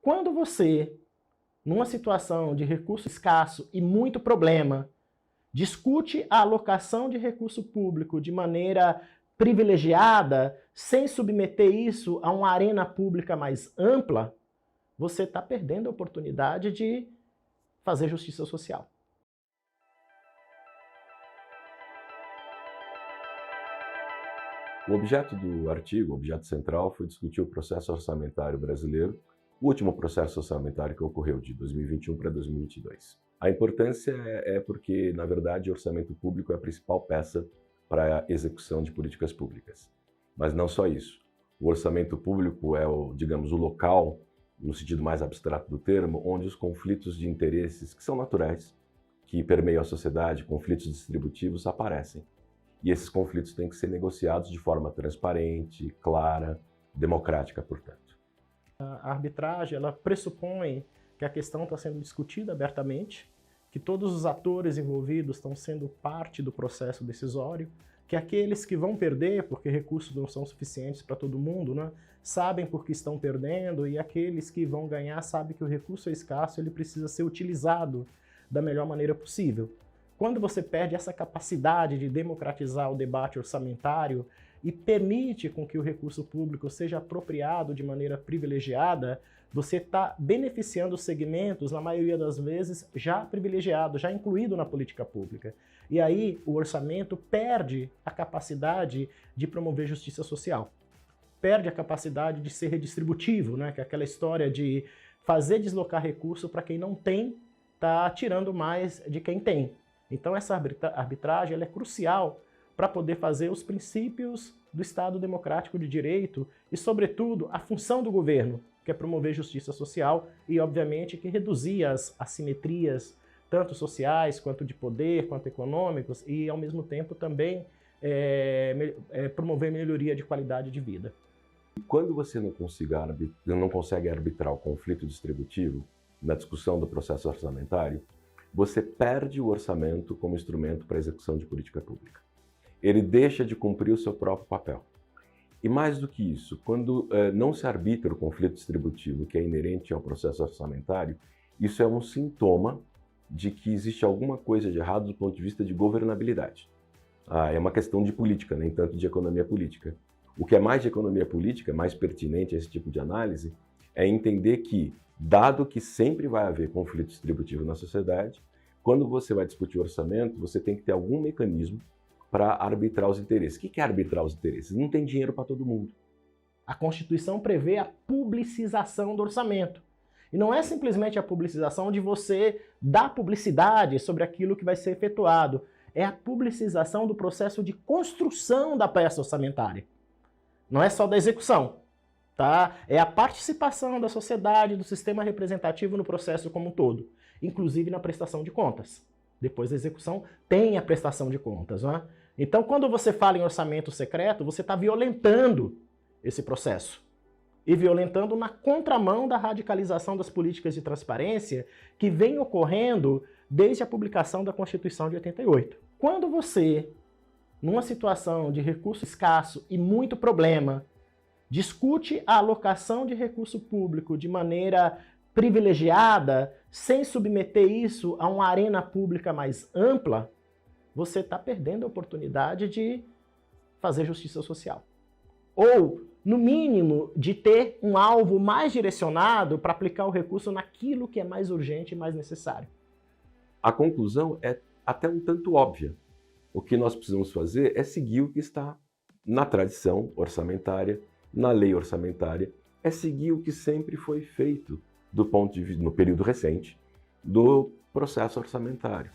Quando você, numa situação de recurso escasso e muito problema, discute a alocação de recurso público de maneira privilegiada, sem submeter isso a uma arena pública mais ampla, você está perdendo a oportunidade de fazer justiça social. O objeto do artigo, o objeto central, foi discutir o processo orçamentário brasileiro, o último processo orçamentário que ocorreu de 2021 para 2022. A importância é porque, na verdade, o orçamento público é a principal peça para a execução de políticas públicas. Mas não só isso. O orçamento público é, digamos, o local, no sentido mais abstrato do termo, onde os conflitos de interesses, que são naturais, que permeiam a sociedade, conflitos distributivos, aparecem. E esses conflitos têm que ser negociados de forma transparente, clara, democrática, portanto. A arbitragem, ela pressupõe que a questão está sendo discutida abertamente, que todos os atores envolvidos estão sendo parte do processo decisório, que aqueles que vão perder, porque recursos não são suficientes para todo mundo, né, sabem por que estão perdendo, e aqueles que vão ganhar sabem que o recurso é escasso, ele precisa ser utilizado da melhor maneira possível. Quando você perde essa capacidade de democratizar o debate orçamentário e permite com que o recurso público seja apropriado de maneira privilegiada, você está beneficiando segmentos, na maioria das vezes, já privilegiados, já incluído na política pública. E aí o orçamento perde a capacidade de promover justiça social. Perde a capacidade de ser redistributivo, né? Que é aquela história de fazer deslocar recurso para quem não tem, tá tirando mais de quem tem. Então essa arbitragem ela é crucial para poder fazer os princípios do Estado Democrático de Direito e, sobretudo, a função do governo, que é promover justiça social e, obviamente, que reduzir as assimetrias, tanto sociais, quanto de poder, quanto econômicos, e, ao mesmo tempo, também promover melhoria de qualidade de vida. Quando você não consegue arbitrar o conflito distributivo na discussão do processo orçamentário, você perde o orçamento como instrumento para a execução de política pública. Ele deixa de cumprir o seu próprio papel. E mais do que isso, quando não se arbitra o conflito distributivo que é inerente ao processo orçamentário, isso é um sintoma de que existe alguma coisa de errado do ponto de vista de governabilidade. É uma questão de política, nem tanto de economia política. O que é mais de economia política, mais pertinente a esse tipo de análise, é entender que, dado que sempre vai haver conflito distributivo na sociedade, quando você vai discutir o orçamento, você tem que ter algum mecanismo para arbitrar os interesses. O que é arbitrar os interesses? Não tem dinheiro para todo mundo. A Constituição prevê a publicização do orçamento. E não é simplesmente a publicização de você dar publicidade sobre aquilo que vai ser efetuado. É a publicização do processo de construção da peça orçamentária. Não é só da execução. Tá? É a participação da sociedade, do sistema representativo no processo como um todo, inclusive na prestação de contas. Depois da execução tem a prestação de contas. Né? Então, quando você fala em orçamento secreto, você está violentando esse processo. E violentando na contramão da radicalização das políticas de transparência que vem ocorrendo desde a publicação da Constituição de 88. Quando você, numa situação de recurso escasso e muito problema, discute a alocação de recurso público de maneira privilegiada, sem submeter isso a uma arena pública mais ampla, você está perdendo a oportunidade de fazer justiça social. Ou, no mínimo, de ter um alvo mais direcionado para aplicar o recurso naquilo que é mais urgente e mais necessário. A conclusão é até um tanto óbvia. O que nós precisamos fazer é seguir o que está na tradição orçamentária, na lei orçamentária, é seguir o que sempre foi feito do ponto de vista, no período recente, do processo orçamentário.